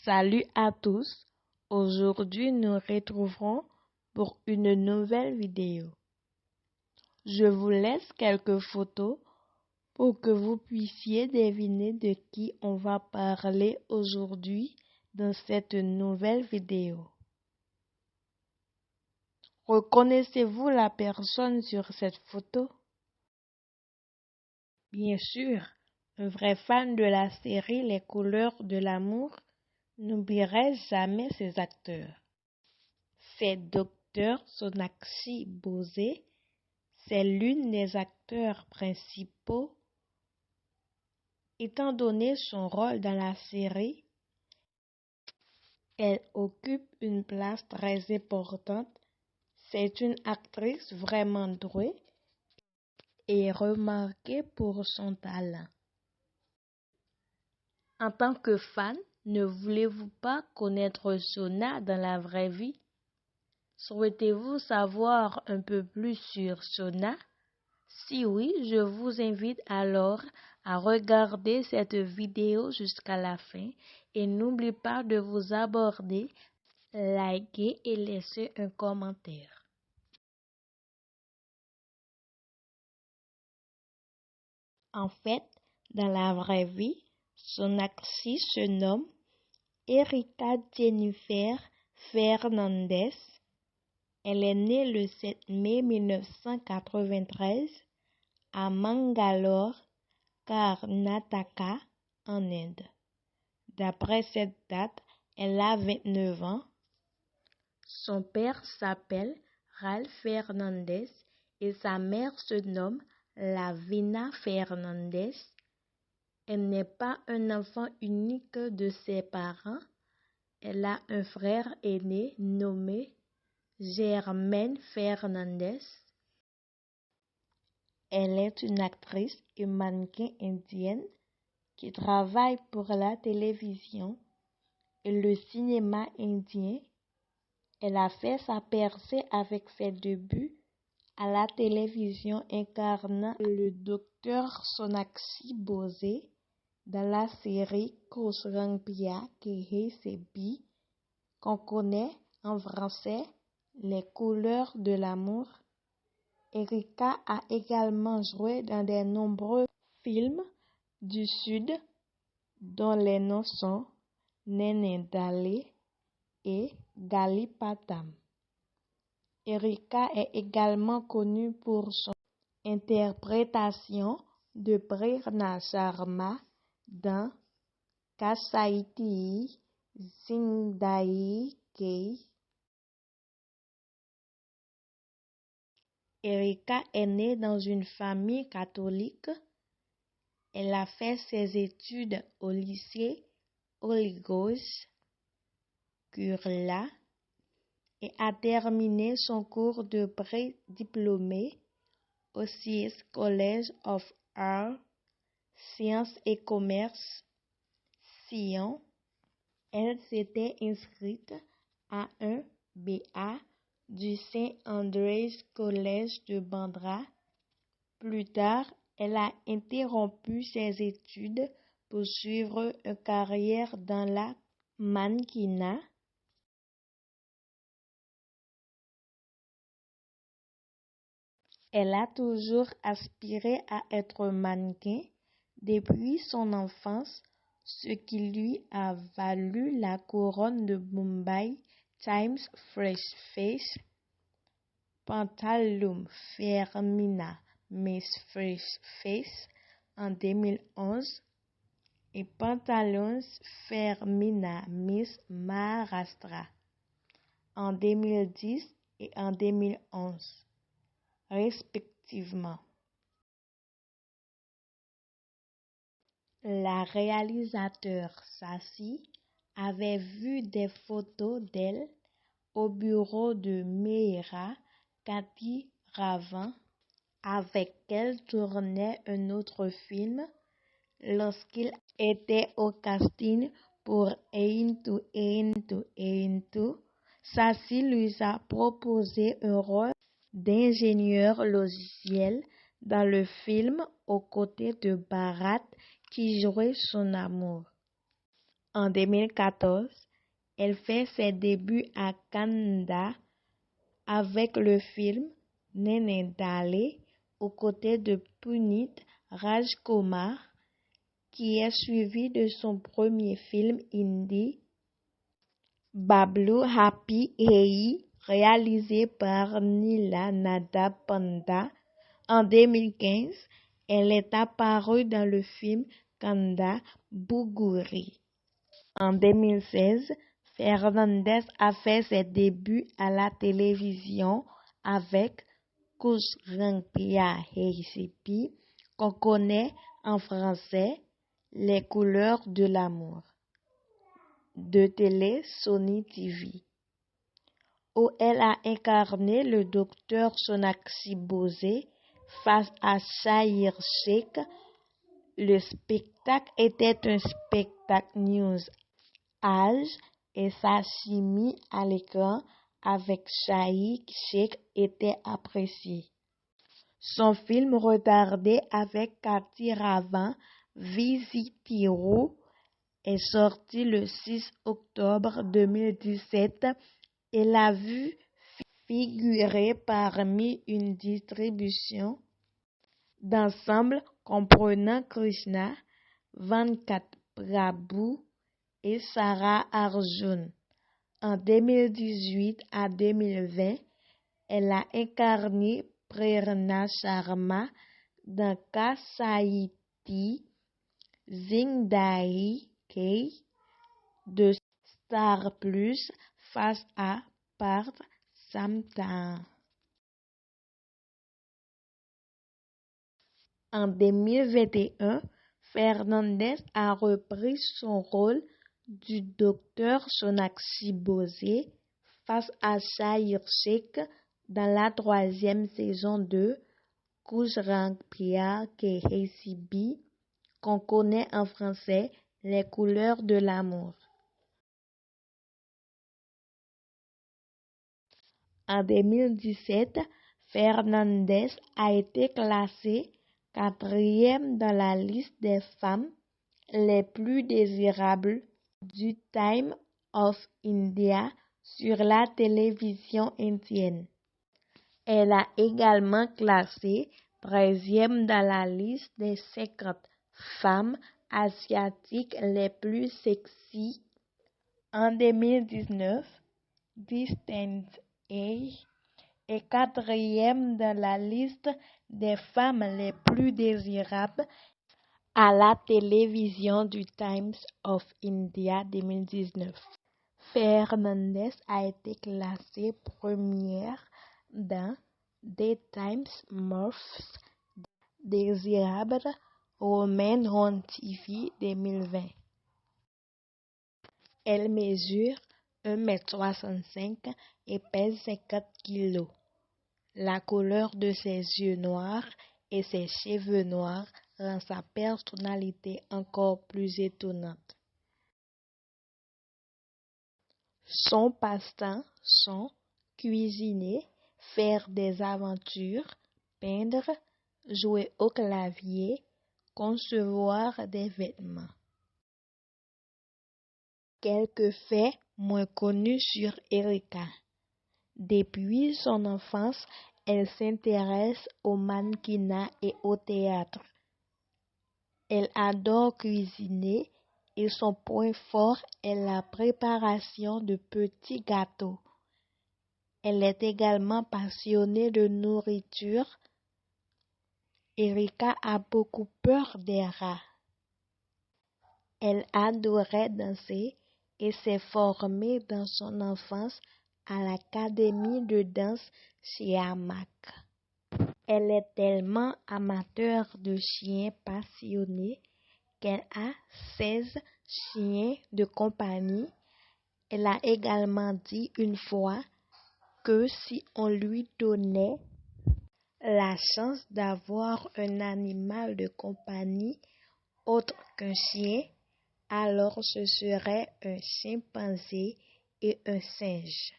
Salut à tous, aujourd'hui nous retrouverons pour une nouvelle vidéo. Je vous laisse quelques photos pour que vous puissiez deviner de qui on va parler aujourd'hui dans cette nouvelle vidéo. Reconnaissez-vous la personne sur cette photo? Bien sûr, un vrai fan de la série Les couleurs de l'amour n'oublierait jamais ses acteurs. C'est Dr Sonakshi Bose, c'est l'une des acteurs principaux. Étant donné son rôle dans la série, elle occupe une place très importante. C'est une actrice vraiment douée et remarquée pour son talent. En tant que fan, ne voulez-vous pas connaître Sona dans la vraie vie? Souhaitez-vous savoir un peu plus sur Sona? Si oui, je vous invite alors à regarder cette vidéo jusqu'à la fin et n'oubliez pas de vous abonner, liker et laisser un commentaire. En fait, dans la vraie vie, Sonakshi se nomme Erika Jennifer Fernandez. Elle est née le 7 mai 1993 à Mangalore, Karnataka, en Inde. D'après cette date, elle a 29 ans. Son père s'appelle Ralph Fernandez et sa mère se nomme Lavina Fernandez. Elle n'est pas un enfant unique de ses parents. Elle a un frère aîné nommé Germaine Fernandez. Elle est une actrice et mannequin indienne qui travaille pour la télévision et le cinéma indien. Elle a fait sa percée avec ses débuts à la télévision incarnant le docteur Sonakshi Bose dans la série Kosrangpia Kehe Sebi, qu'on connaît en français Les couleurs de l'amour. Erika a également joué dans de nombreux films du Sud, dont les noms sont Nene Dale et Galipatam. Erika est également connue pour son interprétation de Prerna Sharma dans Kasaiti Zindagi Ke. Erika est née dans une famille catholique. Elle a fait ses études au lycée Holy Ghost Kurla et a terminé son cours de pré-diplômé au CS College of Arts, Sciences et Commerce, Sion. Elle s'était inscrite à un BA du Saint Andrew's College de Bandra. Plus tard, elle a interrompu ses études pour suivre une carrière dans la mannequinat. Elle a toujours aspiré à être mannequin depuis son enfance, ce qui lui a valu la couronne de Mumbai Times Fresh Face, Pantaloons Fermina Miss Fresh Face en 2011 et Pantaloons Fermina Miss Maharashtra en 2010 et en 2011. Respectivement. La réalisateur Sasi avait vu des photos d'elle au bureau de Meera Kati Ravan, avec elle tournait un autre film lorsqu'il était au casting pour Aintu Aintu Aintu. Sasi lui a proposé un rôle d'ingénieur logiciel dans le film aux côtés de Bharat qui jouait son amour. En 2014, elle fait ses débuts à Kannada avec le film Nene Dale aux côtés de Punit Rajkumar, qui est suivi de son premier film hindi Bablu Happy Hey, réalisé par Neela Nada Panda. En 2015, elle est apparue dans le film Kannada Buguri. En 2016, Fernandez a fait ses débuts à la télévision avec Kuch Rang Pyar Hai Sipi, qu'on connaît en français Les couleurs de l'amour, de télé Sony TV, où elle a incarné le docteur Sonakshi Bose face à Shahir Sheikh. Le spectacle était un spectacle news âge et sa chimie à l'écran avec Shahir Sheikh était appréciée. Son film retardé avec Kathy Ravan, Visitiru, est sorti le 6 octobre 2017 et l'a vu figurer parmi une distribution d'ensemble comprenant Krishna, Venkat Prabhu et Sarah Arjun. En 2018 à 2020, elle a incarné Prerna Sharma dans Kasayiti Zindagi Kay de Star Plus face à Parth Samta. En 2021, Fernandez a repris son rôle du docteur Sonakshi Bose face à Shahir Sheikh dans la 3e saison de Kuch Rang Pyar Hai Sipi, qu'on connaît en français Les couleurs de l'amour. En 2017, Fernandez a été classée 4e dans la liste des femmes les plus désirables du Times of India sur la télévision indienne. Elle a également classé 13e dans la liste des 50 femmes asiatiques les plus sexy. En 2019, Distance Age est 4e dans la liste des femmes les plus désirables à la télévision du Times of India 2019. Fernandez a été classée première dans The Times Most Desirable Women on TV 2020. Elle mesure 1,65 m et pèse 50 kg. La couleur de ses yeux noirs et ses cheveux noirs rend sa personnalité encore plus étonnante. Son passe-temps sont cuisiner, faire des aventures, peindre, jouer au clavier, concevoir des vêtements. Quelques faits moins connus sur Erika. Depuis son enfance, elle s'intéresse au mannequinat et au théâtre. Elle adore cuisiner et son point fort est la préparation de petits gâteaux. Elle est également passionnée de nourriture. Erika a beaucoup peur des rats. Elle adorait danser et s'est formée dans son enfance à l'académie de danse Siamak. Elle est tellement amateur de chiens passionnés qu'elle a 16 chiens de compagnie. Elle a également dit une fois que si on lui donnait la chance d'avoir un animal de compagnie autre qu'un chien, alors ce serait un chimpanzé et un singe.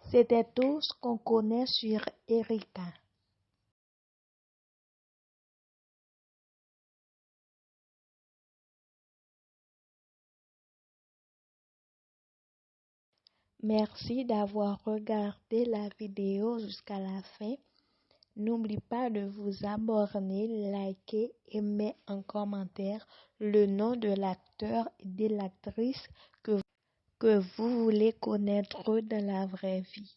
C'était tout ce qu'on connaît sur Erika. Merci d'avoir regardé la vidéo jusqu'à la fin. N'oublie pas de vous abonner, liker et mettre en commentaire le nom de l'acteur et de l'actrice que vous voulez connaître dans la vraie vie.